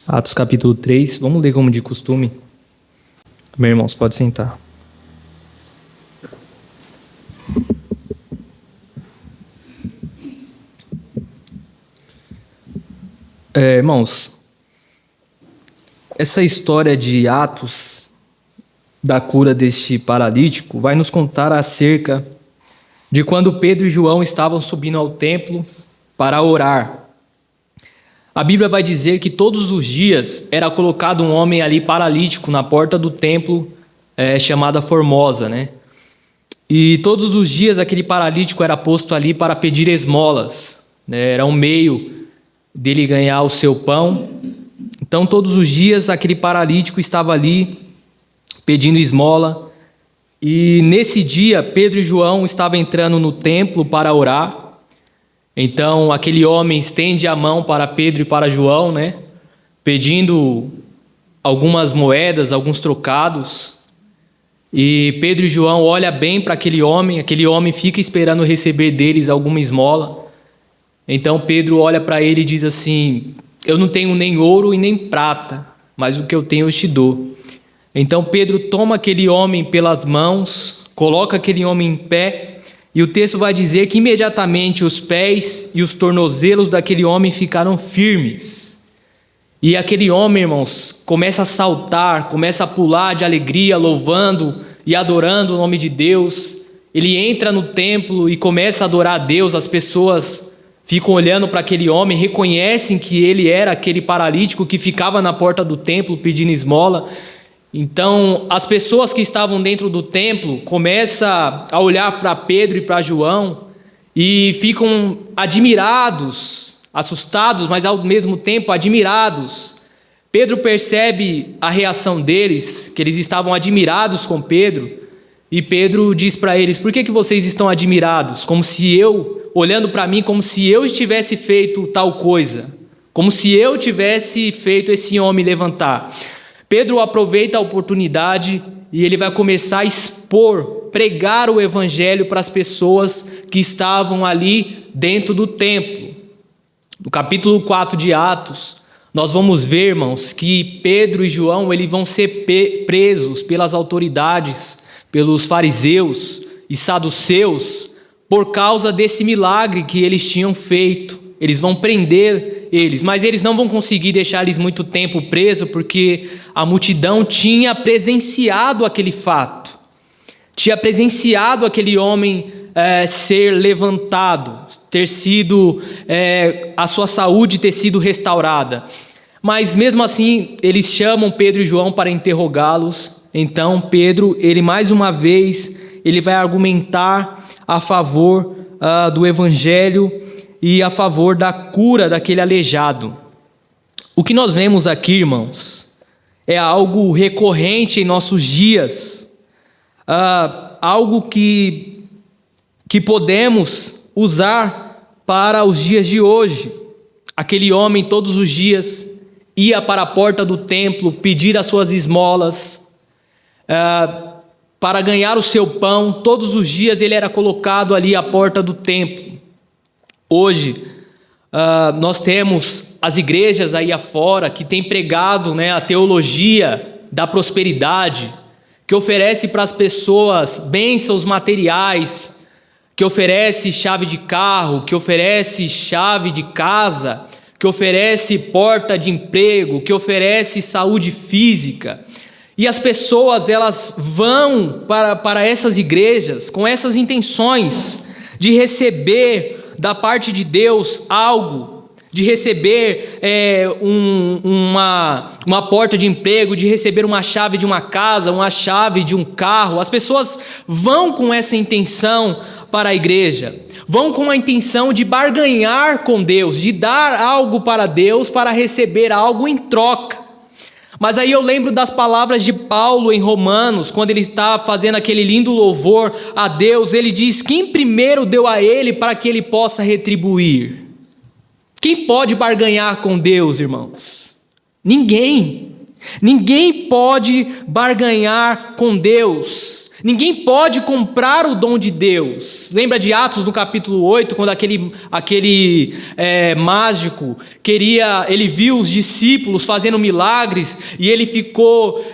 Atos capítulo 3, vamos ler como de costume. Meus irmãos, pode sentar. Irmãos, essa história de Atos, da cura deste paralítico, vai nos contar acerca de quando Pedro e João estavam subindo ao templo para orar. A Bíblia vai dizer que todos os dias era colocado um homem ali paralítico na porta do templo, chamada Formosa, né? E todos os dias aquele paralítico era posto ali para pedir esmolas, né? Era um meio dele ganhar o seu pão. Então todos os dias aquele paralítico estava ali pedindo esmola. E nesse dia Pedro e João estavam entrando no templo para orar. Então aquele homem estende a mão para Pedro e para João, né? Pedindo algumas moedas, alguns trocados. E Pedro e João olham bem para aquele homem fica esperando receber deles alguma esmola. Então Pedro olha para ele e diz assim: eu não tenho nem ouro e nem prata, mas o que eu tenho eu te dou. Então Pedro toma aquele homem pelas mãos, coloca aquele homem em pé, e o texto vai dizer que imediatamente os pés e os tornozelos daquele homem ficaram firmes. E aquele homem, irmãos, começa a saltar, começa a pular de alegria, louvando e adorando o nome de Deus. Ele entra no templo e começa a adorar a Deus. As pessoas ficam olhando para aquele homem, reconhecem que ele era aquele paralítico que ficava na porta do templo pedindo esmola. Então, as pessoas que estavam dentro do templo começam a olhar para Pedro e para João e ficam admirados, assustados, mas ao mesmo tempo admirados. Pedro percebe a reação deles, que eles estavam admirados com Pedro, e Pedro diz para eles: por que vocês estão admirados? Como se eu, olhando para mim, como se eu tivesse feito tal coisa, como se eu tivesse feito esse homem levantar. Pedro aproveita a oportunidade e ele vai começar a expor, pregar o evangelho para as pessoas que estavam ali dentro do templo. No capítulo 4 de Atos, nós vamos ver, irmãos, que Pedro e João eles vão ser presos pelas autoridades, pelos fariseus e saduceus, por causa desse milagre que eles tinham feito. Eles vão prender eles, mas eles não vão conseguir deixar eles muito tempo presos, porque a multidão tinha presenciado aquele fato, tinha presenciado aquele homem ser levantado, ter sido, a sua saúde ter sido restaurada. Mas mesmo assim, eles chamam Pedro e João para interrogá-los. Então Pedro, ele mais uma vez, ele vai argumentar a favor do evangelho e a favor da cura daquele aleijado. O que nós vemos aqui, irmãos, é algo recorrente em nossos dias, algo que podemos usar para os dias de hoje. Aquele homem todos os dias ia para a porta do templo pedir as suas esmolas, para ganhar o seu pão. Todos os dias ele era colocado ali à porta do templo. Hoje, nós temos as igrejas aí afora que têm pregado, né, a teologia da prosperidade, que oferece para as pessoas bênçãos materiais, que oferece chave de carro, que oferece chave de casa, que oferece porta de emprego, que oferece saúde física. E as pessoas, elas vão para essas igrejas com essas intenções de receber da parte de Deus algo, de receber uma porta de emprego, de receber uma chave de uma casa, uma chave de um carro. As pessoas vão com essa intenção para a igreja, vão com a intenção de barganhar com Deus, de dar algo para Deus para receber algo em troca. Mas aí eu lembro das palavras de Paulo em Romanos, quando ele está fazendo aquele lindo louvor a Deus. Ele diz: quem primeiro deu a ele para que ele possa retribuir? Quem pode barganhar com Deus, irmãos? Ninguém. Ninguém pode barganhar com Deus. Ninguém pode comprar o dom de Deus. Lembra de Atos no capítulo 8, quando aquele mágico ele viu os discípulos fazendo milagres e ele ficou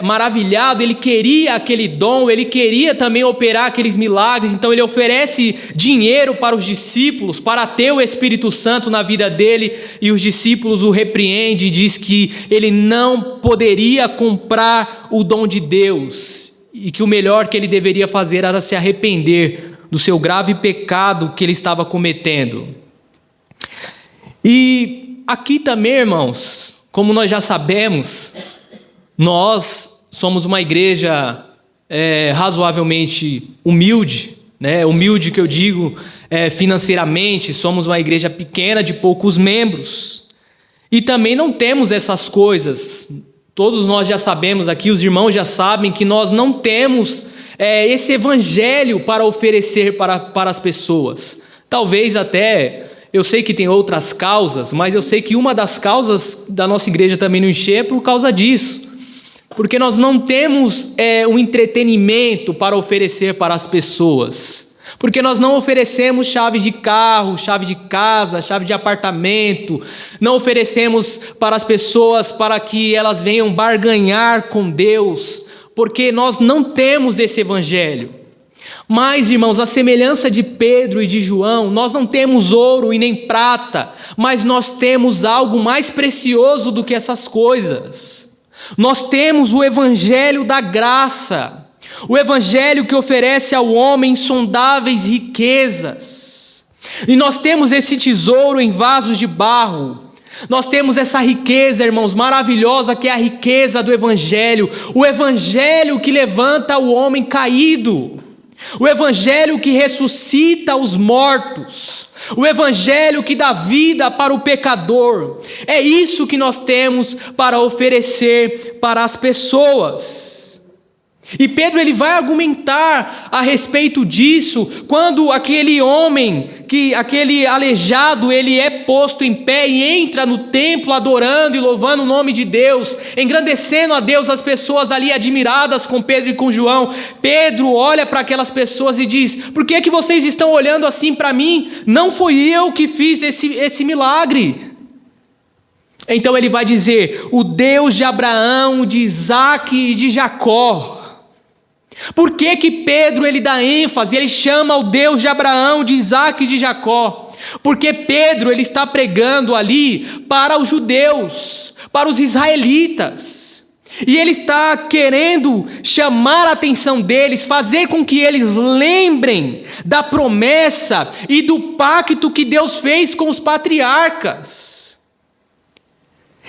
maravilhado, ele queria aquele dom, ele queria também operar aqueles milagres, então ele oferece dinheiro para os discípulos, para ter o Espírito Santo na vida dele, e os discípulos o repreendem e diz que ele não poderia comprar o dom de Deus, e que o melhor que ele deveria fazer era se arrepender do seu grave pecado que ele estava cometendo. E aqui também, irmãos, como nós já sabemos, nós somos uma igreja razoavelmente humilde, né? Humilde que eu digo financeiramente, somos uma igreja pequena de poucos membros, e também não temos essas coisas. Todos nós já sabemos aqui, os irmãos já sabem que nós não temos esse evangelho para oferecer para as pessoas. Talvez até, eu sei que tem outras causas, mas eu sei que uma das causas da nossa igreja também não encher é por causa disso. Porque nós não temos um entretenimento para oferecer para as pessoas. Porque nós não oferecemos chave de carro, chave de casa, chave de apartamento. Não oferecemos para as pessoas para que elas venham barganhar com Deus. Porque nós não temos esse evangelho. Mas, irmãos, a semelhança de Pedro e de João, nós não temos ouro e nem prata, mas nós temos algo mais precioso do que essas coisas. Nós temos o evangelho da graça. O evangelho que oferece ao homem insondáveis riquezas. E nós temos esse tesouro em vasos de barro. Nós temos essa riqueza, irmãos, maravilhosa, que é a riqueza do evangelho. O evangelho que levanta o homem caído. O evangelho que ressuscita os mortos. O evangelho que dá vida para o pecador. É isso que nós temos para oferecer para as pessoas. E Pedro ele vai argumentar a respeito disso quando aquele aleijado, ele é posto em pé e entra no templo adorando e louvando o nome de Deus, engrandecendo a Deus, as pessoas ali admiradas com Pedro e com João. Pedro olha para aquelas pessoas e diz: por que vocês estão olhando assim para mim? Não fui eu que fiz esse milagre. Então ele vai dizer: o Deus de Abraão, de Isaque e de Jacó. Por que Pedro ele dá ênfase, ele chama o Deus de Abraão, de Isaque e de Jacó? Porque Pedro ele está pregando ali para os judeus, para os israelitas. E ele está querendo chamar a atenção deles, fazer com que eles lembrem da promessa e do pacto que Deus fez com os patriarcas.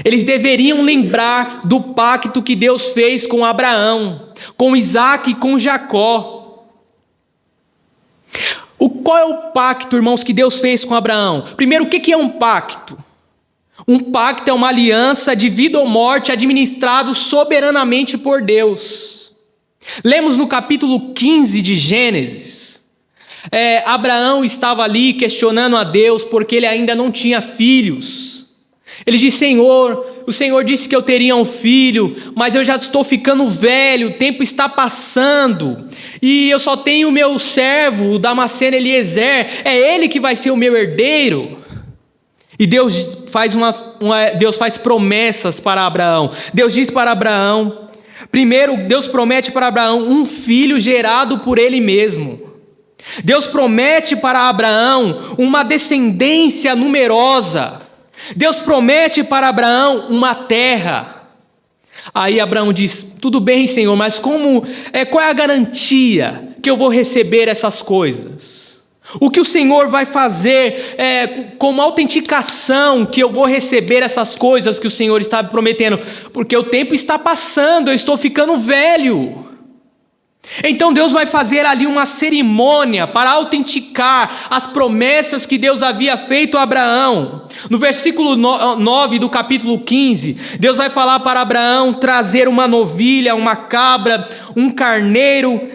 Eles deveriam lembrar do pacto que Deus fez com Abraão, com Isaque e com Jacó. Qual é o pacto, irmãos, que Deus fez com Abraão? Primeiro, o que é um pacto? Um pacto é uma aliança de vida ou morte administrado soberanamente por Deus. Lemos no capítulo 15 de Gênesis. Abraão estava ali questionando a Deus porque ele ainda não tinha filhos. Ele disse: Senhor, o Senhor disse que eu teria um filho, mas eu já estou ficando velho, o tempo está passando, e eu só tenho o meu servo, o Damasceno Eliezer, é ele que vai ser o meu herdeiro. E Deus faz promessas para Abraão. Deus diz para Abraão, primeiro Deus promete para Abraão um filho gerado por ele mesmo. Deus promete para Abraão uma descendência numerosa. Deus promete para Abraão uma terra. Aí Abraão diz: tudo bem, Senhor, mas qual é a garantia que eu vou receber essas coisas? O que o Senhor vai fazer como autenticação que eu vou receber essas coisas que o Senhor está me prometendo? Porque o tempo está passando, eu estou ficando velho. Então Deus vai fazer ali uma cerimônia para autenticar as promessas que Deus havia feito a Abraão. No versículo 9 do capítulo 15, Deus vai falar para Abraão trazer uma novilha, uma cabra, um carneiro,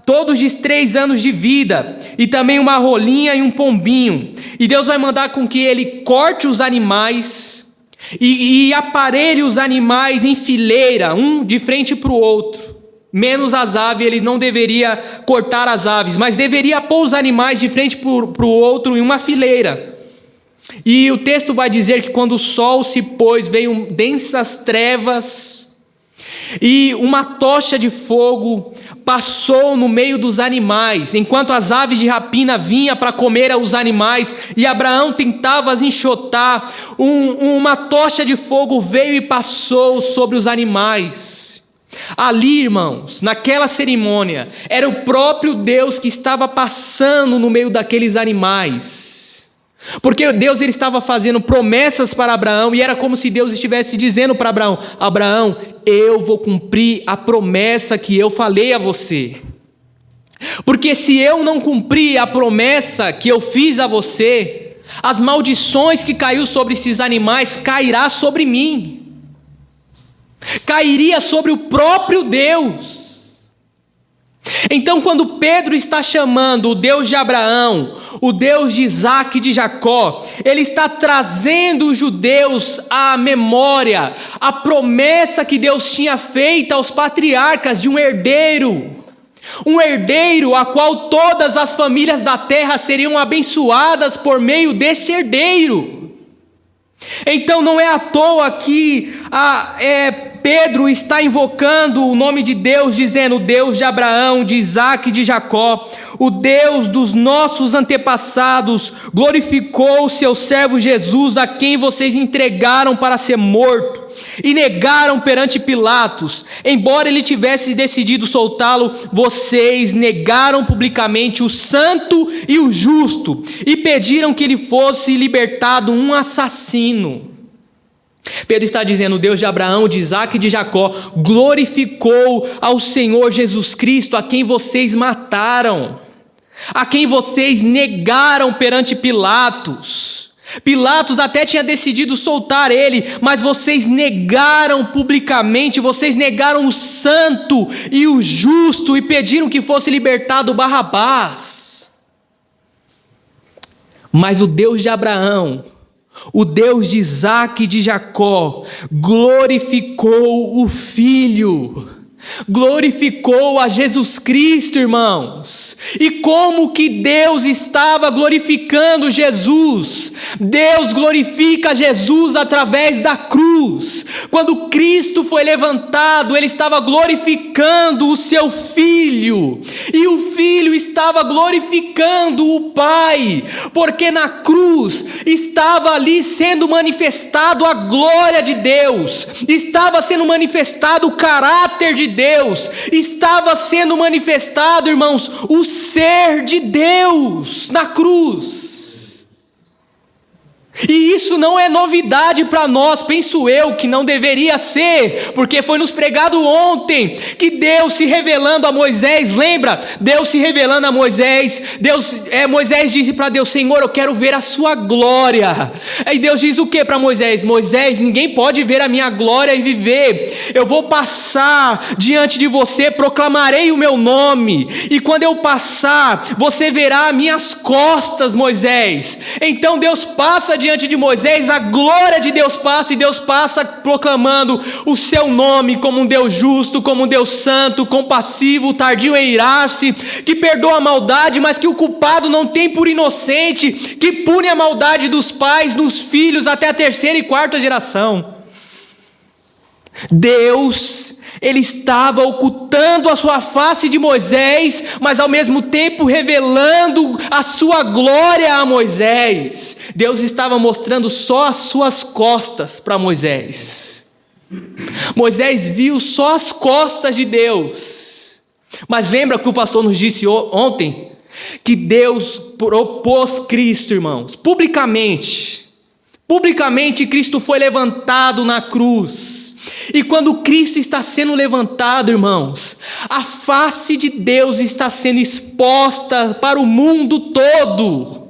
todos de 3 anos de vida, e também uma rolinha e um pombinho. E Deus vai mandar com que ele corte os animais e aparelhe os animais em fileira, um de frente para o outro. menos as aves, ele não deveria cortar as aves, mas deveria pôr os animais de frente para o outro em uma fileira. E o texto vai dizer que quando o sol se pôs, veio densas trevas, e uma tocha de fogo passou no meio dos animais, enquanto as aves de rapina vinham para comer os animais, e Abraão tentava as enxotar, uma tocha de fogo veio e passou sobre os animais. Ali, irmãos, naquela cerimônia, era o próprio Deus que estava passando no meio daqueles animais. Porque Deus ele estava fazendo promessas para Abraão, e era como se Deus estivesse dizendo para Abraão: Abraão, eu vou cumprir a promessa que eu falei a você. Porque se eu não cumprir a promessa que eu fiz a você, as maldições que caiu sobre esses animais cairá sobre mim. Cairia sobre o próprio Deus. Então, quando Pedro está chamando o Deus de Abraão, o Deus de Isaac e de Jacó, ele está trazendo os judeus à memória a promessa que Deus tinha feito aos patriarcas de um herdeiro a qual todas as famílias da terra seriam abençoadas por meio deste herdeiro. Então não é à toa que Pedro está invocando o nome de Deus, dizendo: o Deus de Abraão, de Isaac e de Jacó, o Deus dos nossos antepassados, glorificou o seu servo Jesus, a quem vocês entregaram para ser morto e negaram perante Pilatos. Embora ele tivesse decidido soltá-lo, vocês negaram publicamente o santo e o justo e pediram que ele fosse libertado um assassino. Pedro está dizendo: o Deus de Abraão, de Isaac e de Jacó glorificou ao Senhor Jesus Cristo, a quem vocês mataram, a quem vocês negaram perante Pilatos. Pilatos até tinha decidido soltar ele, mas vocês negaram publicamente, vocês negaram o santo e o justo e pediram que fosse libertado Barrabás. Mas o Deus de Abraão, o Deus de Isaac e de Jacó, glorificou o Filho, glorificou a Jesus Cristo, irmãos. E como que Deus estava glorificando Jesus? Deus glorifica Jesus através da cruz. Quando Cristo foi levantado, ele estava glorificando o seu Filho, e o Filho estava glorificando o Pai, porque na cruz estava ali sendo manifestado a glória de Deus, estava sendo manifestado o caráter de Deus, estava sendo manifestado, irmãos, o ser de Deus na cruz. E isso não é novidade para nós, penso eu que não deveria ser, porque foi nos pregado ontem que Deus se revelando a Moisés, lembra? Deus se revelando a Moisés, Moisés disse para Deus: Senhor, eu quero ver a sua glória. Aí Deus diz o que para Moisés? Moisés, ninguém pode ver a minha glória e viver. Eu vou passar diante de você, proclamarei o meu nome, e quando eu passar, você verá minhas costas, Moisés. Então Deus passa diante de Moisés, a glória de Deus passa, e Deus passa proclamando o seu nome como um Deus justo, como um Deus santo, compassivo, tardio em irar-se, que perdoa a maldade, mas que o culpado não tem por inocente, que pune a maldade dos pais nos filhos até a 3ª e 4ª geração. Deus, ele estava ocultando a sua face de Moisés, mas ao mesmo tempo revelando a sua glória a Moisés. Deus estava mostrando só as suas costas para Moisés. Moisés viu só as costas de Deus. Mas lembra que o pastor nos disse ontem? Que Deus propôs Cristo, irmãos, publicamente. Publicamente Cristo foi levantado na cruz. E quando Cristo está sendo levantado, irmãos, a face de Deus está sendo exposta para o mundo todo.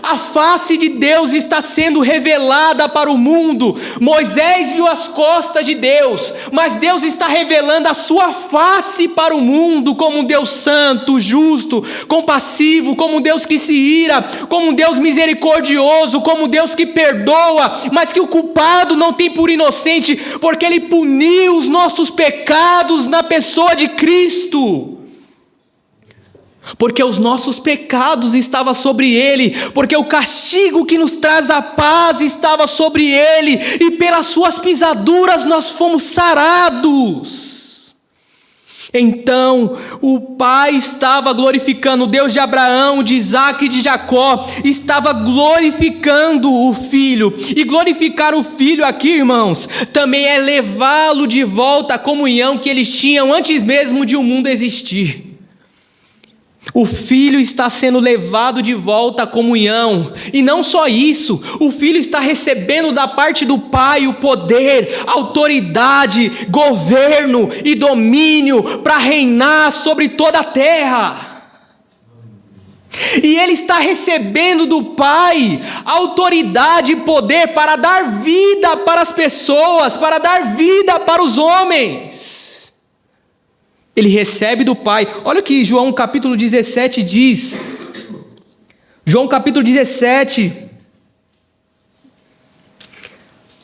A face de Deus está sendo revelada para o mundo. Moisés viu as costas de Deus, mas Deus está revelando a sua face para o mundo como um Deus santo, justo, compassivo, como um Deus que se ira, como um Deus misericordioso, como um Deus que perdoa, mas que o culpado não tem por inocente, porque Ele puniu os nossos pecados na pessoa de Cristo. Porque os nossos pecados estavam sobre Ele, porque o castigo que nos traz a paz estava sobre Ele, e pelas suas pisaduras nós fomos sarados. Então o Pai estava glorificando, o Deus de Abraão, de Isaac e de Jacó, estava glorificando o Filho. E glorificar o Filho aqui, irmãos, também é levá-lo de volta à comunhão que eles tinham antes mesmo de o mundo existir. O Filho está sendo levado de volta à comunhão, e não só isso, o Filho está recebendo da parte do Pai o poder, autoridade, governo e domínio para reinar sobre toda a terra. E Ele está recebendo do Pai autoridade e poder para dar vida para as pessoas, para dar vida para os homens. Ele recebe do Pai. Olha o que João capítulo 17 diz. João capítulo 17,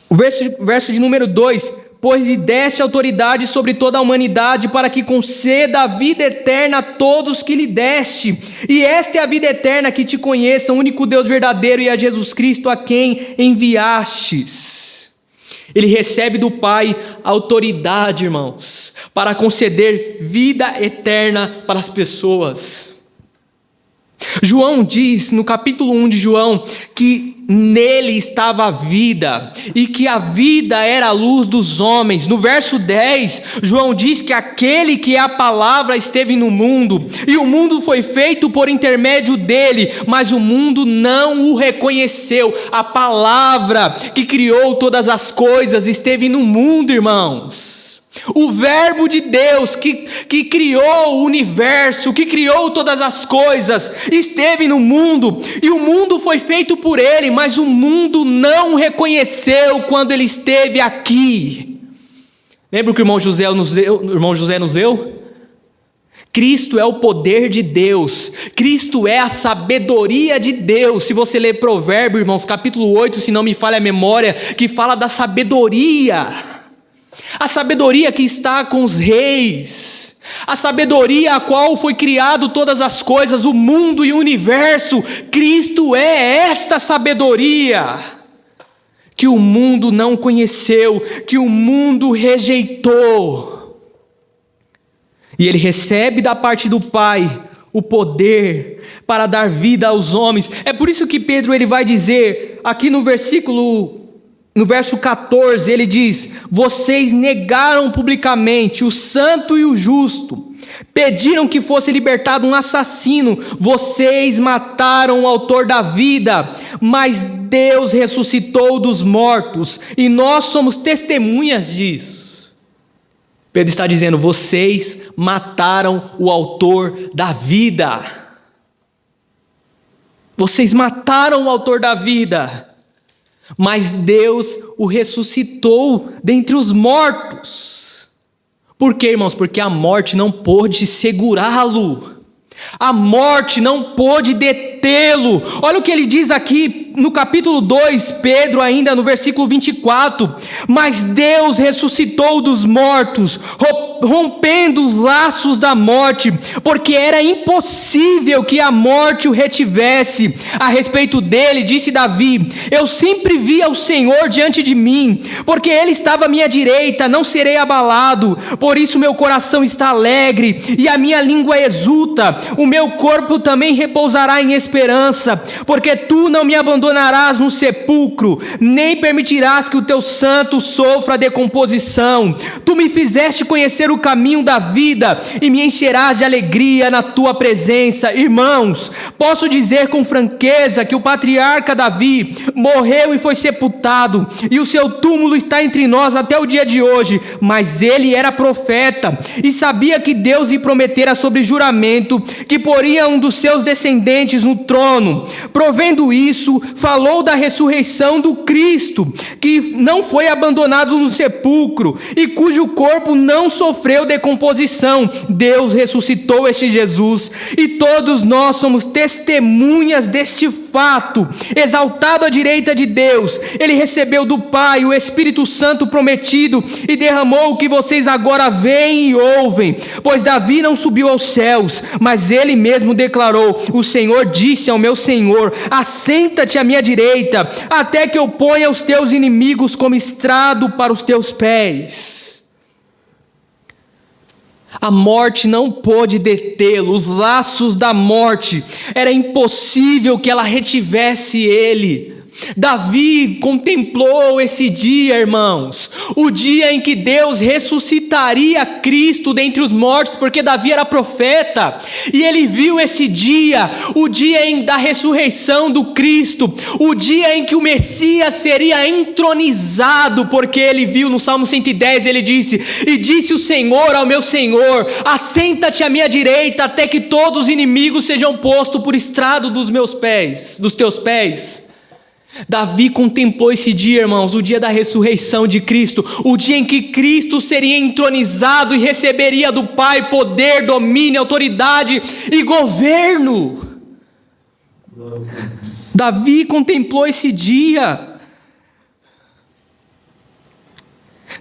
o verso de número 2. Pois lhe deste autoridade sobre toda a humanidade, para que conceda a vida eterna a todos que lhe deste. E esta é a vida eterna, que te conheçam, o único Deus verdadeiro, e a Jesus Cristo a quem enviastes. Ele recebe do Pai autoridade, irmãos, para conceder vida eterna para as pessoas. João diz, no capítulo 1 de João, que nele estava a vida, e que a vida era a luz dos homens. No verso 10, João diz que aquele que é a palavra esteve no mundo, e o mundo foi feito por intermédio dele, mas o mundo não o reconheceu. A palavra que criou todas as coisas esteve no mundo, irmãos. O verbo de Deus que criou o universo, que criou todas as coisas, esteve no mundo, e o mundo foi feito por ele, mas o mundo não o reconheceu quando ele esteve aqui. Lembra o que o irmão José nos deu? Cristo é o poder de Deus, Cristo é a sabedoria de Deus. Se você ler Provérbios, irmãos, capítulo 8, se não me falha a memória, que fala da sabedoria. A sabedoria que está com os reis, a sabedoria a qual foi criado todas as coisas, o mundo e o universo. Cristo é esta sabedoria que o mundo não conheceu, que o mundo rejeitou. E ele recebe da parte do Pai o poder para dar vida aos homens. É por isso que Pedro ele vai dizer aqui no verso 14, ele diz: vocês negaram publicamente o santo e o justo, pediram que fosse libertado um assassino, vocês mataram o autor da vida, mas Deus ressuscitou dos mortos, e nós somos testemunhas disso. Pedro está dizendo: vocês mataram o autor da vida. Vocês mataram o autor da vida, mas Deus o ressuscitou dentre os mortos. Por quê, irmãos? Porque a morte não pôde segurá-lo. A morte não pôde detê-lo. Olha o que ele diz aqui no capítulo 2, Pedro ainda no versículo 24. Mas Deus ressuscitou dos mortos, rompendo os laços da morte, porque era impossível que a morte o retivesse. A respeito dele, disse Davi: eu sempre via o Senhor diante de mim, porque ele estava à minha direita, não serei abalado. Por isso meu coração está alegre, e a minha língua exulta. O meu corpo também repousará em esperança, porque tu não me abandonarás no sepulcro, nem permitirás que o teu santo sofra decomposição. Tu me fizeste conhecer conhecer o caminho da vida e me encherás de alegria na tua presença. Irmãos, posso dizer com franqueza que o patriarca Davi morreu e foi sepultado, e o seu túmulo está entre nós até o dia de hoje, mas ele era profeta e sabia que Deus lhe prometera sobre juramento que poria um dos seus descendentes no trono. Provendo isso, falou da ressurreição do Cristo, que não foi abandonado no sepulcro e cujo corpo não sofreu decomposição. Deus ressuscitou este Jesus e todos nós somos testemunhas deste fato. Exaltado à direita de Deus, ele recebeu do Pai o Espírito Santo prometido e derramou o que vocês agora veem e ouvem. Pois Davi não subiu aos céus, mas ele mesmo declarou: o Senhor disse ao meu Senhor: assenta-te à minha direita, até que eu ponha os teus inimigos como estrado para os teus pés. A morte não pôde detê-lo, os laços da morte, era impossível que ela retivesse ele. Davi contemplou esse dia, irmãos, o dia em que Deus ressuscitaria Cristo dentre os mortos, porque Davi era profeta, e ele viu esse dia, o dia da ressurreição do Cristo, o dia em que o Messias seria entronizado, porque ele viu no Salmo 110, ele disse: e disse o Senhor ao meu Senhor: assenta-te à minha direita, até que todos os inimigos sejam postos por estrado dos meus pés, dos teus pés. Davi contemplou esse dia, irmãos, o dia da ressurreição de Cristo, o dia em que Cristo seria entronizado e receberia do Pai poder, domínio, autoridade e governo. Davi contemplou esse dia.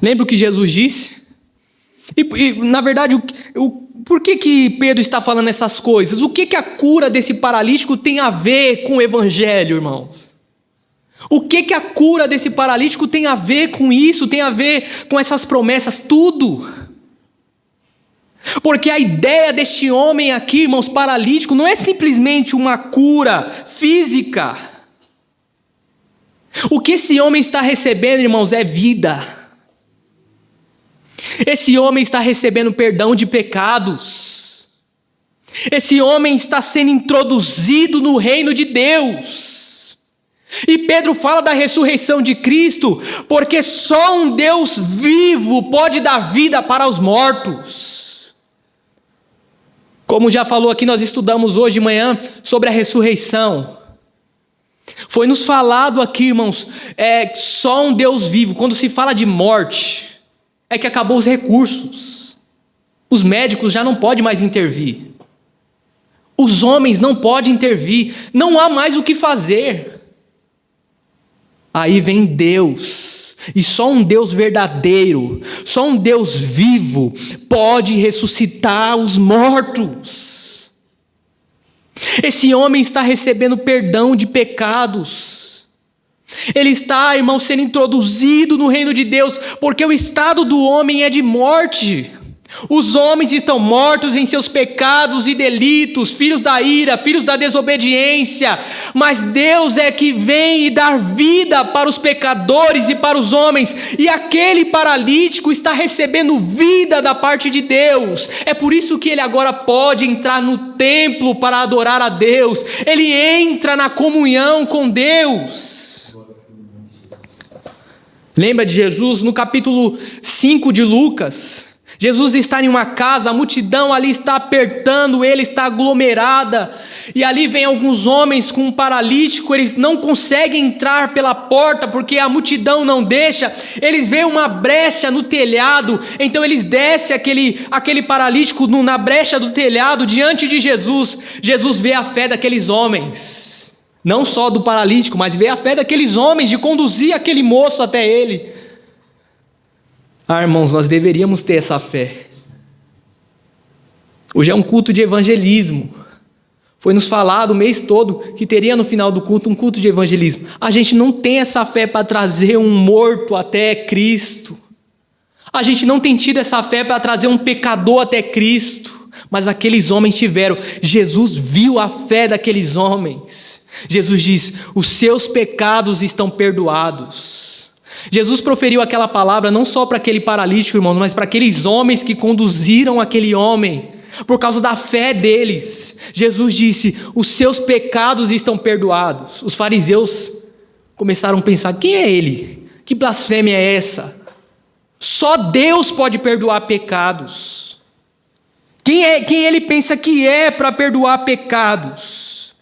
Lembra o que Jesus disse? E na verdade, por que Pedro está falando essas coisas? O que a cura desse paralítico tem a ver com o Evangelho, irmãos? O que a cura desse paralítico tem a ver com isso, tem a ver com essas promessas? Tudo. Porque a ideia deste homem aqui, irmãos, paralítico, não é simplesmente uma cura física. O que esse homem está recebendo, irmãos, é vida. Esse homem está recebendo perdão de pecados. Esse homem está sendo introduzido no reino de Deus. E Pedro fala da ressurreição de Cristo, porque só um Deus vivo pode dar vida para os mortos. Como já falou aqui, nós estudamos hoje de manhã sobre a ressurreição. Foi nos falado aqui, irmãos, só um Deus vivo. Quando se fala de morte, é que acabou os recursos. Os médicos já não podem mais intervir. Os homens não podem intervir. Não há mais o que fazer. Aí vem Deus, e só um Deus verdadeiro, só um Deus vivo pode ressuscitar os mortos. Esse homem está recebendo perdão de pecados. Ele está, irmão, sendo introduzido no reino de Deus, porque o estado do homem é de morte. Os homens estão mortos em seus pecados e delitos, filhos da ira, filhos da desobediência, mas Deus é que vem e dá vida para os pecadores e para os homens, e aquele paralítico está recebendo vida da parte de Deus. É por isso que ele agora pode entrar no templo para adorar a Deus, ele entra na comunhão com Deus. Lembra de Jesus no capítulo 5 de Lucas? Jesus está em uma casa, a multidão ali está apertando, ele está aglomerada, e ali vem alguns homens com um paralítico, eles não conseguem entrar pela porta, porque a multidão não deixa, eles veem uma brecha no telhado, então eles descem aquele paralítico na brecha do telhado, diante de Jesus. Jesus vê a fé daqueles homens, não só do paralítico, mas vê a fé daqueles homens, de conduzir aquele moço até ele. Irmãos, nós deveríamos ter essa fé. Hoje é um culto de evangelismo. Foi nos falado o mês todo que teria no final do culto um culto de evangelismo. A gente não tem essa fé para trazer um morto até Cristo. A gente não tem tido essa fé para trazer um pecador até Cristo. Mas aqueles homens tiveram. Jesus viu a fé daqueles homens. Jesus diz: os seus pecados estão perdoados. Jesus proferiu aquela palavra não só para aquele paralítico, irmãos, mas para aqueles homens que conduziram aquele homem. Por causa da fé deles, Jesus disse: os seus pecados estão perdoados. Os fariseus começaram a pensar: quem é ele? Que blasfêmia é essa? Só Deus pode perdoar pecados. Quem ele pensa que é para perdoar pecados?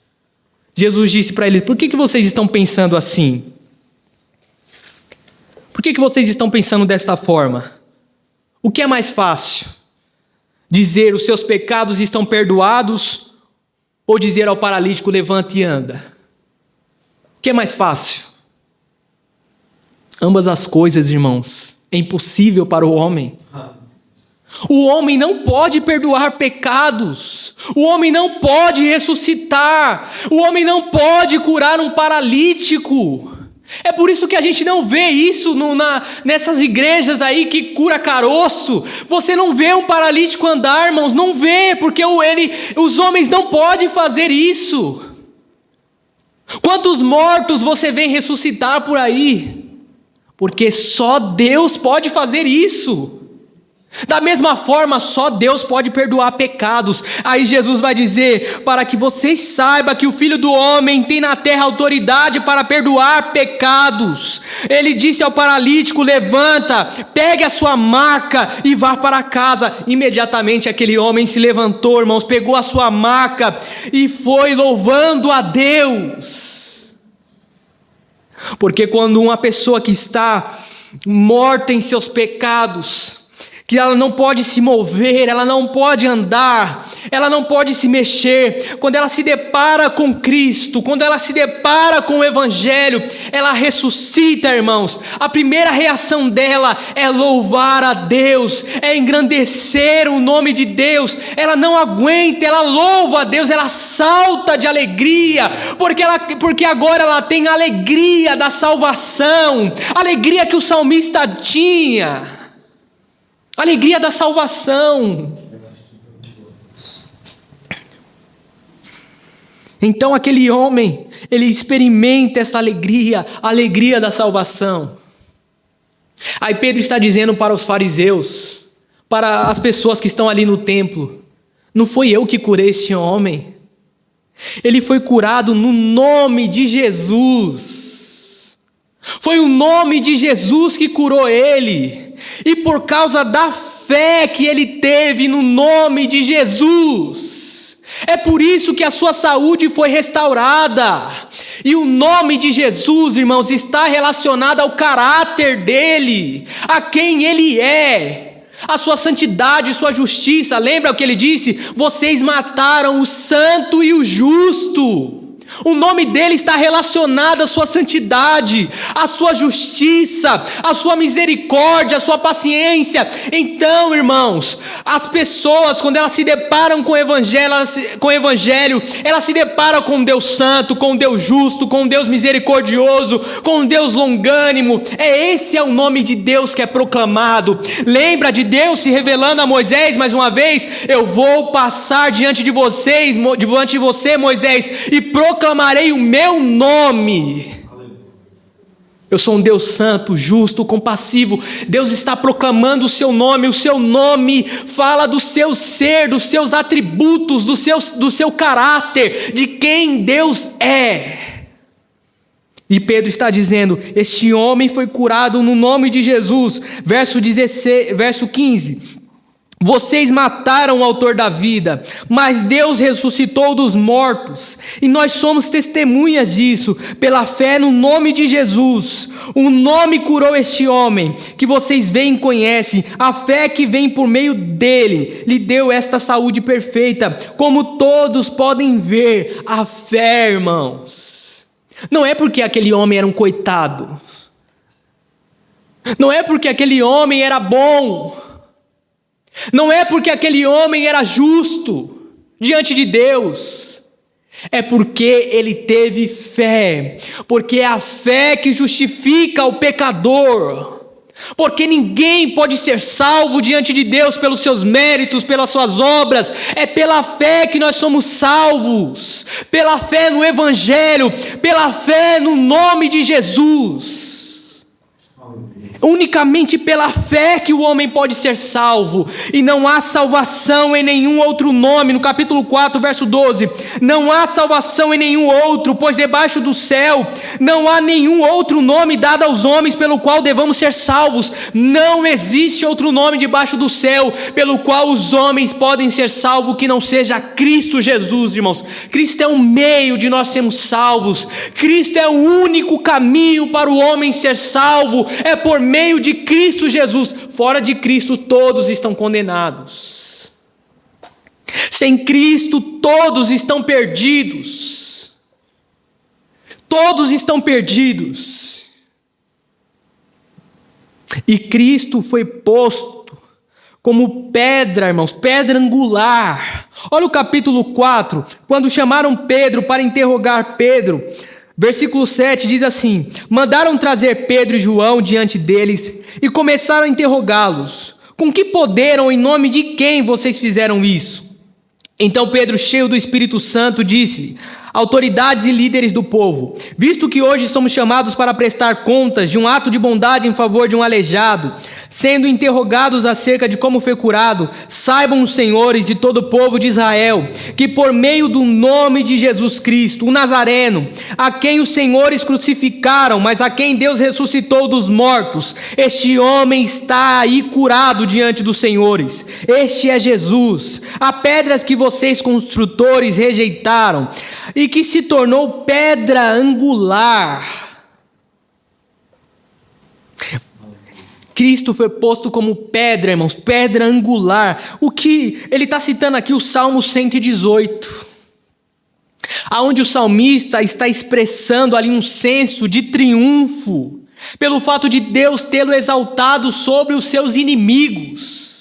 Jesus disse para eles: por que vocês estão pensando assim? Por que vocês estão pensando desta forma? O que é mais fácil? Dizer os seus pecados estão perdoados ou dizer ao paralítico levanta e anda? O que é mais fácil? Ambas as coisas, irmãos, é impossível para o homem. O homem não pode perdoar pecados. O homem não pode ressuscitar. O homem não pode curar um paralítico. É por isso que a gente não vê isso nessas igrejas aí que cura caroço. Você não vê um paralítico andar, irmãos, não vê, porque os homens não podem fazer isso. Quantos mortos você vê ressuscitar por aí? Porque só Deus pode fazer isso. Da mesma forma, só Deus pode perdoar pecados. Aí Jesus vai dizer: para que vocês saibam que o Filho do Homem tem na terra autoridade para perdoar pecados. Ele disse ao paralítico: levanta, pegue a sua maca e vá para casa. Imediatamente aquele homem se levantou, irmãos, pegou a sua maca e foi louvando a Deus. Porque quando uma pessoa que está morta em seus pecados, que ela não pode se mover, ela não pode andar, ela não pode se mexer, quando ela se depara com Cristo, quando ela se depara com o Evangelho, ela ressuscita, irmãos. A primeira reação dela é louvar a Deus, é engrandecer o nome de Deus. Ela não aguenta, ela louva a Deus, ela salta de alegria, porque agora ela tem a alegria da salvação, a alegria que o salmista tinha. Alegria da salvação. Então aquele homem, ele experimenta essa alegria, a alegria da salvação. Aí Pedro está dizendo para os fariseus, para as pessoas que estão ali no templo: não foi eu que curei esse homem. Ele foi curado no nome de Jesus. Foi o nome de Jesus que curou ele. E por causa da fé que ele teve no nome de Jesus, é por isso que a sua saúde foi restaurada. E o nome de Jesus, irmãos, está relacionado ao caráter dele, a quem ele é, a sua santidade, sua justiça. Lembra o que ele disse? Vocês mataram o santo e o justo. O nome dele está relacionado à sua santidade, à sua justiça, à sua misericórdia, à sua paciência. Então, irmãos, as pessoas, quando elas se deparam com o Evangelho, elas se deparam com um Deus santo, com um Deus justo, com um Deus misericordioso, com um Deus longânimo. Esse é o nome de Deus que é proclamado. Lembra de Deus se revelando a Moisés mais uma vez? Eu vou passar diante de você, Moisés, e proclamarei o meu nome. Eu sou um Deus santo, justo, compassivo. Deus está proclamando o seu nome fala do seu ser, dos seus atributos, do seu caráter, de quem Deus é. E Pedro está dizendo: este homem foi curado no nome de Jesus. Verso 15: vocês mataram o autor da vida, mas Deus ressuscitou dos mortos, e nós somos testemunhas disso, pela fé no nome de Jesus. O nome curou este homem, que vocês veem e conhecem. A fé que vem por meio dele, lhe deu esta saúde perfeita, como todos podem ver. A fé, irmãos, não é porque aquele homem era um coitado, não é porque aquele homem era bom, não é porque aquele homem era justo diante de Deus, é porque ele teve fé, porque é a fé que justifica o pecador, porque ninguém pode ser salvo diante de Deus pelos seus méritos, pelas suas obras. É pela fé que nós somos salvos, pela fé no Evangelho, pela fé no nome de Jesus. Unicamente pela fé que o homem pode ser salvo, e não há salvação em nenhum outro nome. No capítulo 4, verso 12: não há salvação em nenhum outro, pois debaixo do céu não há nenhum outro nome dado aos homens pelo qual devamos ser salvos. Não existe outro nome debaixo do céu pelo qual os homens podem ser salvos que não seja Cristo Jesus, irmãos. Cristo é o meio de nós sermos salvos. Cristo é o único caminho para o homem ser salvo, é por meio de Cristo Jesus. Fora de Cristo todos estão condenados. Sem Cristo todos estão perdidos. Todos estão perdidos. E Cristo foi posto como pedra, irmãos, pedra angular. Olha o capítulo 4, quando chamaram Pedro para interrogar Pedro. Versículo 7 diz assim: mandaram trazer Pedro e João diante deles e começaram a interrogá-los: com que poder ou em nome de quem vocês fizeram isso? Então Pedro, cheio do Espírito Santo, disse: autoridades e líderes do povo, visto que hoje somos chamados para prestar contas de um ato de bondade em favor de um aleijado, sendo interrogados acerca de como foi curado, saibam os senhores de todo o povo de Israel, que por meio do nome de Jesus Cristo, o Nazareno, a quem os senhores crucificaram, mas a quem Deus ressuscitou dos mortos, este homem está aí curado diante dos senhores. Este é Jesus, a pedra que vocês construtores rejeitaram, e que se tornou pedra angular. Cristo foi posto como pedra, irmãos, pedra angular. O que ele está citando aqui? O Salmo 118, aonde o salmista está expressando ali um senso de triunfo, pelo fato de Deus tê-lo exaltado sobre os seus inimigos.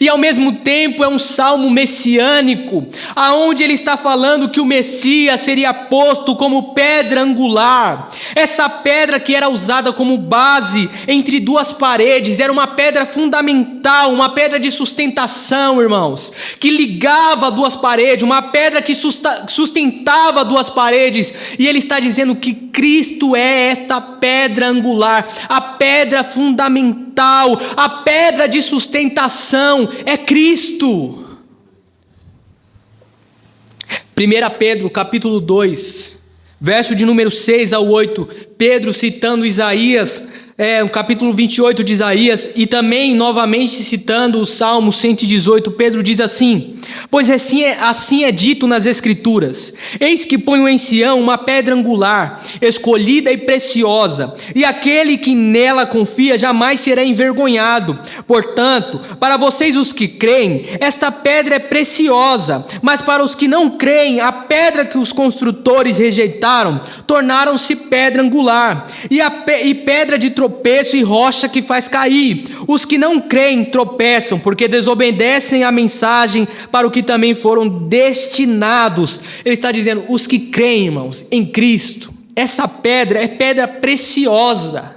E ao mesmo tempo é um salmo messiânico, aonde ele está falando que o Messias seria posto como pedra angular. Essa pedra que era usada como base entre duas paredes, era uma pedra fundamental, uma pedra de sustentação, irmãos, que ligava duas paredes, uma pedra que sustentava duas paredes. E ele está dizendo que Cristo é esta pedra angular, a pedra fundamental, a pedra de sustentação é Cristo. 1 Pedro capítulo 2, verso de número 6 ao 8, Pedro citando Isaías, o capítulo 28 de Isaías, e também novamente citando o Salmo 118, Pedro diz assim: pois assim é dito nas Escrituras: eis que ponho em Sião uma pedra angular, escolhida e preciosa, e aquele que nela confia jamais será envergonhado. Portanto, para vocês os que creem, esta pedra é preciosa, mas para os que não creem, a pedra que os construtores rejeitaram, tornaram-se pedra angular, e pedra de tropeço e rocha que faz cair. Os que não creem tropeçam, porque desobedecem a mensagem para o que também foram destinados. Ele está dizendo, os que creem, irmãos, em Cristo, essa pedra é pedra preciosa.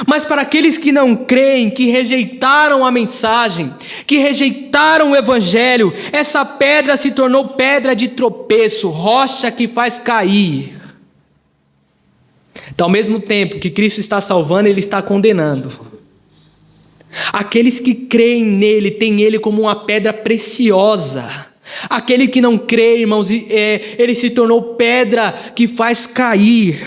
Mas para aqueles que não creem, que rejeitaram a mensagem, que rejeitaram o evangelho, essa pedra se tornou pedra de tropeço, rocha que faz cair. Então, ao mesmo tempo que Cristo está salvando, Ele está condenando. Aqueles que creem nele, têm ele como uma pedra preciosa. Aquele que não crê, irmãos, ele se tornou pedra que faz cair.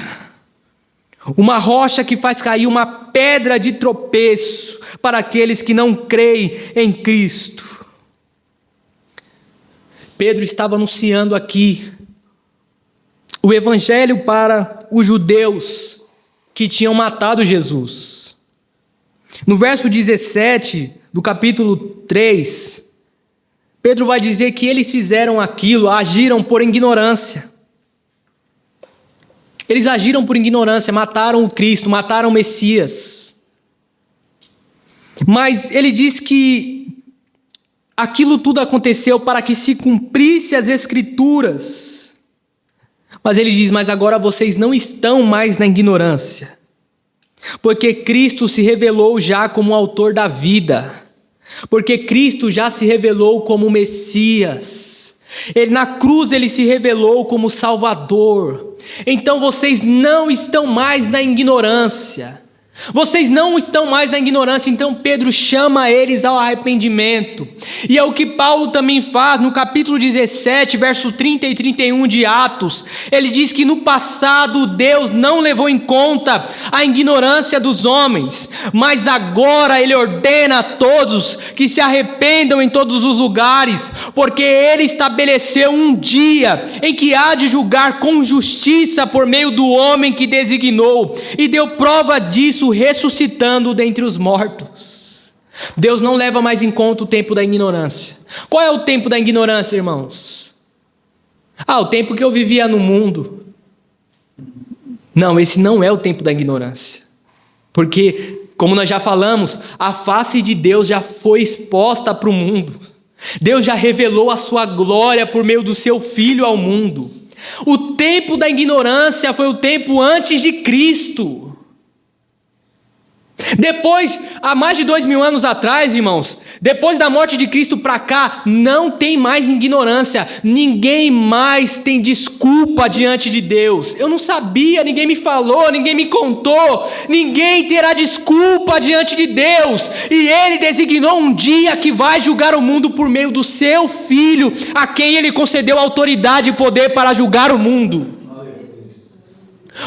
Uma rocha que faz cair, uma pedra de tropeço para aqueles que não creem em Cristo. Pedro estava anunciando aqui o evangelho para os judeus que tinham matado Jesus. No verso 17 do capítulo 3, Pedro vai dizer que eles fizeram aquilo, agiram por ignorância. Eles agiram por ignorância, mataram o Cristo, mataram o Messias. Mas ele diz que aquilo tudo aconteceu para que se cumprisse as Escrituras. Mas ele diz, mas agora vocês não estão mais na ignorância, porque Cristo se revelou já como o autor da vida, porque Cristo já se revelou como o Messias. Na cruz ele se revelou como Salvador. Então vocês não estão mais na ignorância. Vocês não estão mais na ignorância. Então Pedro chama eles ao arrependimento. E é o que Paulo também faz no capítulo 17, verso 30 e 31 de Atos. Ele diz que no passado Deus não levou em conta a ignorância dos homens, mas agora Ele ordena a todos que se arrependam em todos os lugares, porque Ele estabeleceu um dia em que há de julgar com justiça por meio do homem que designou, e deu prova disso ressuscitando dentre os mortos. Deus não leva mais em conta o tempo da ignorância. Qual é o tempo da ignorância, irmãos? O tempo que eu vivia no mundo. Não, esse não é o tempo da ignorância. Porque, como nós já falamos, a face de Deus já foi exposta para o mundo. Deus já revelou a sua glória por meio do seu Filho ao mundo. O tempo da ignorância foi o tempo antes de Cristo. Depois, há mais de 2000 anos atrás, irmãos, depois da morte de Cristo para cá, não tem mais ignorância. Ninguém mais tem desculpa diante de Deus. Eu não sabia, ninguém me falou, ninguém me contou. Ninguém terá desculpa diante de Deus. E Ele designou um dia que vai julgar o mundo por meio do seu Filho, a quem Ele concedeu autoridade e poder para julgar o mundo.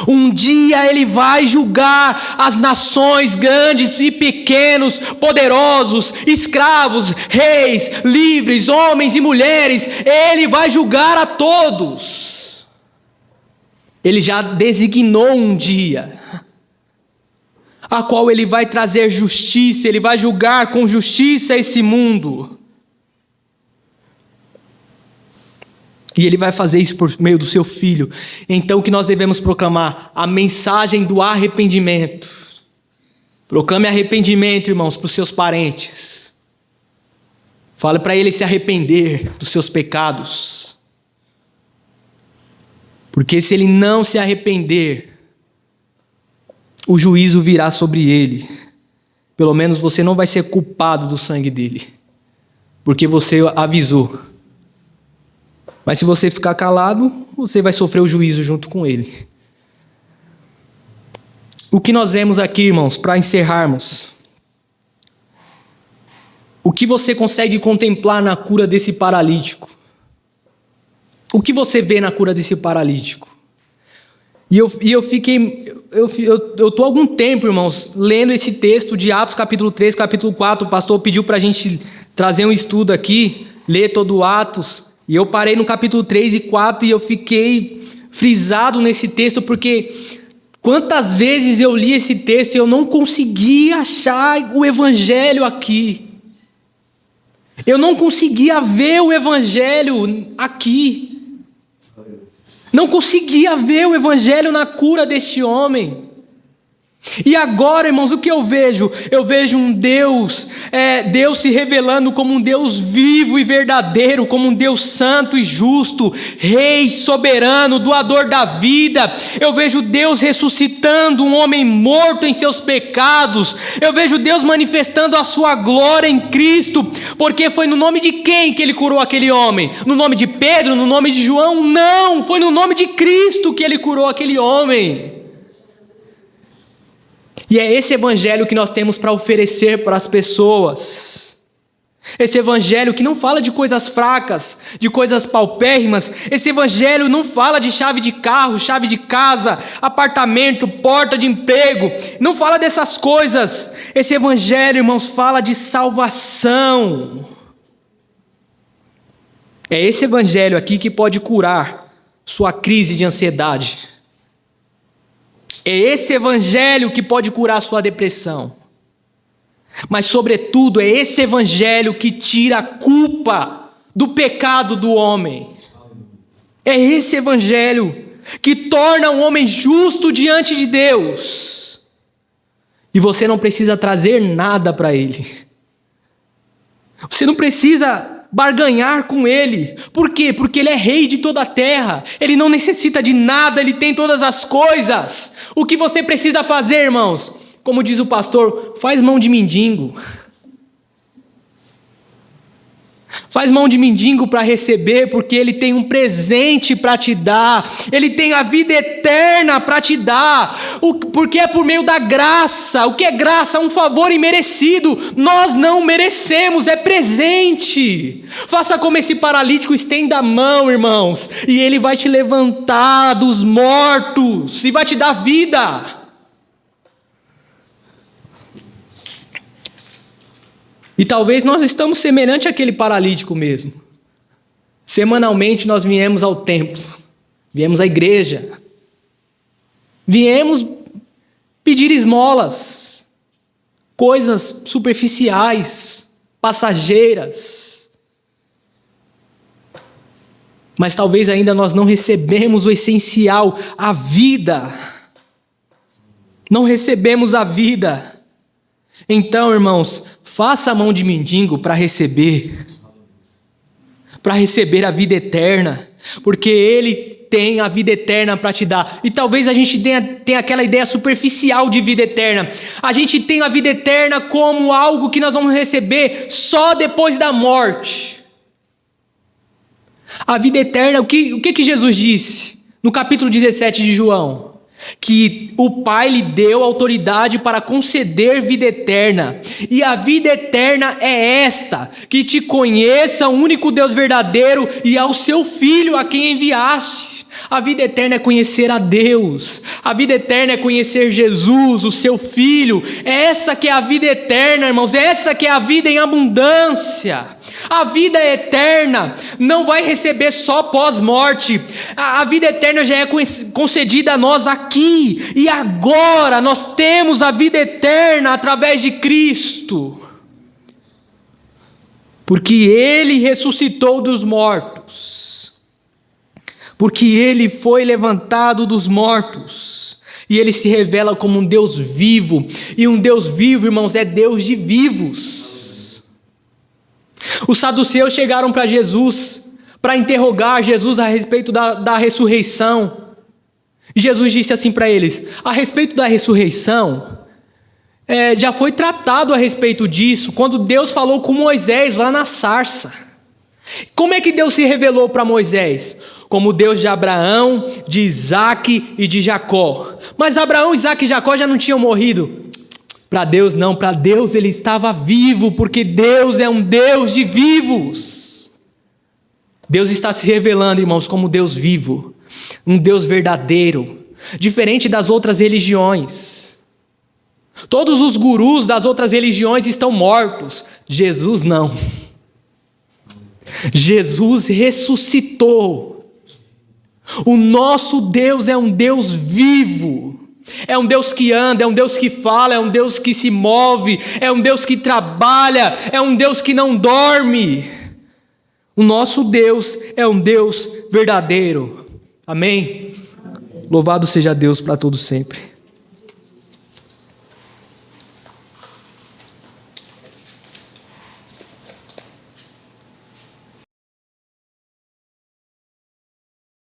Um dia Ele vai julgar as nações grandes e pequenos, poderosos, escravos, reis, livres, homens e mulheres. Ele vai julgar a todos. Ele já designou um dia, a qual Ele vai trazer justiça, Ele vai julgar com justiça esse mundo. E Ele vai fazer isso por meio do seu Filho. Então o que nós devemos proclamar? A mensagem do arrependimento. Proclame arrependimento, irmãos, para os seus parentes. Fale para eles se arrepender dos seus pecados. Porque se ele não se arrepender, o juízo virá sobre ele. Pelo menos você não vai ser culpado do sangue dele, porque você avisou. Mas se você ficar calado, você vai sofrer o juízo junto com ele. O que nós vemos aqui, irmãos, para encerrarmos? O que você consegue contemplar na cura desse paralítico? O que você vê na cura desse paralítico? Eu estou há algum tempo, irmãos, lendo esse texto de Atos capítulo 3, capítulo 4. O pastor pediu para a gente trazer um estudo aqui, ler todo o Atos. E eu parei no capítulo 3 e 4 e eu fiquei frisado nesse texto, porque quantas vezes eu li esse texto e eu não conseguia achar o evangelho aqui. Eu não conseguia ver o evangelho aqui. Não conseguia ver o evangelho na cura deste homem. E agora, irmãos, o que eu vejo? Eu vejo um Deus se revelando como um Deus vivo e verdadeiro, como um Deus santo e justo, Rei soberano, doador da vida. Eu vejo Deus ressuscitando um homem morto em seus pecados. Eu vejo Deus manifestando a sua glória em Cristo, porque foi no nome de quem que Ele curou aquele homem? No nome de Pedro? No nome de João? Não, foi no nome de Cristo que Ele curou aquele homem. E é esse evangelho que nós temos para oferecer para as pessoas. Esse evangelho que não fala de coisas fracas, de coisas paupérrimas. Esse evangelho não fala de chave de carro, chave de casa, apartamento, porta de emprego. Não fala dessas coisas. Esse evangelho, irmãos, fala de salvação. É esse evangelho aqui que pode curar sua crise de ansiedade. É esse evangelho que pode curar sua depressão. Mas, sobretudo, é esse evangelho que tira a culpa do pecado do homem. É esse evangelho que torna um homem justo diante de Deus. E você não precisa trazer nada para ele. Você não precisa barganhar com ele. Por quê? Porque ele é rei de toda a terra. Ele não necessita de nada, ele tem todas as coisas. O que você precisa fazer, irmãos? Como diz o pastor, faz mão de mendigo. Faz mão de mendigo para receber, porque ele tem um presente para te dar. Ele tem a vida eterna para te dar. Porque é por meio da graça. O que é graça? Um favor imerecido. Nós não merecemos, é presente. Faça como esse paralítico, estenda a mão, irmãos, e ele vai te levantar dos mortos e vai te dar vida. E talvez nós estamos semelhante àquele paralítico mesmo. Semanalmente nós viemos ao templo, viemos à igreja, viemos pedir esmolas, coisas superficiais, passageiras. Mas talvez ainda nós não recebemos o essencial, a vida. Não recebemos a vida. Então, irmãos, faça a mão de mendigo para receber a vida eterna, porque Ele tem a vida eterna para te dar. E talvez a gente tenha aquela ideia superficial de vida eterna. A gente tem a vida eterna como algo que nós vamos receber só depois da morte. A vida eterna, o que Jesus disse no capítulo 17 de João? Que o Pai lhe deu autoridade para conceder vida eterna. E a vida eterna é esta: que te conheça o único Deus verdadeiro e ao seu Filho a quem enviaste. A vida eterna é conhecer a Deus. A vida eterna é conhecer Jesus, o seu Filho. É essa que é a vida eterna, irmãos. É essa que é a vida em abundância. A vida eterna não vai receber só pós-morte. A vida eterna já é concedida a nós aqui e agora. Nós temos a vida eterna através de Cristo. Porque Ele ressuscitou dos mortos. Porque Ele foi levantado dos mortos. E Ele se revela como um Deus vivo. E um Deus vivo, irmãos, é Deus de vivos. Os saduceus chegaram para Jesus, para interrogar Jesus a respeito da ressurreição. E Jesus disse assim para eles: a respeito da ressurreição, já foi tratado a respeito disso, quando Deus falou com Moisés lá na sarça. Como é que Deus se revelou para Moisés? Como Deus de Abraão, de Isaque e de Jacó. Mas Abraão, Isaque e Jacó já não tinham morrido. Para Deus não, para Deus ele estava vivo, porque Deus é um Deus de vivos. Deus está se revelando, irmãos, como Deus vivo, um Deus verdadeiro, diferente das outras religiões. Todos os gurus das outras religiões estão mortos, Jesus não. Jesus ressuscitou. O nosso Deus é um Deus vivo. É um Deus que anda, é um Deus que fala, é um Deus que se move, é um Deus que trabalha, é um Deus que não dorme. O nosso Deus é um Deus verdadeiro. Amém? Louvado seja Deus para todo sempre.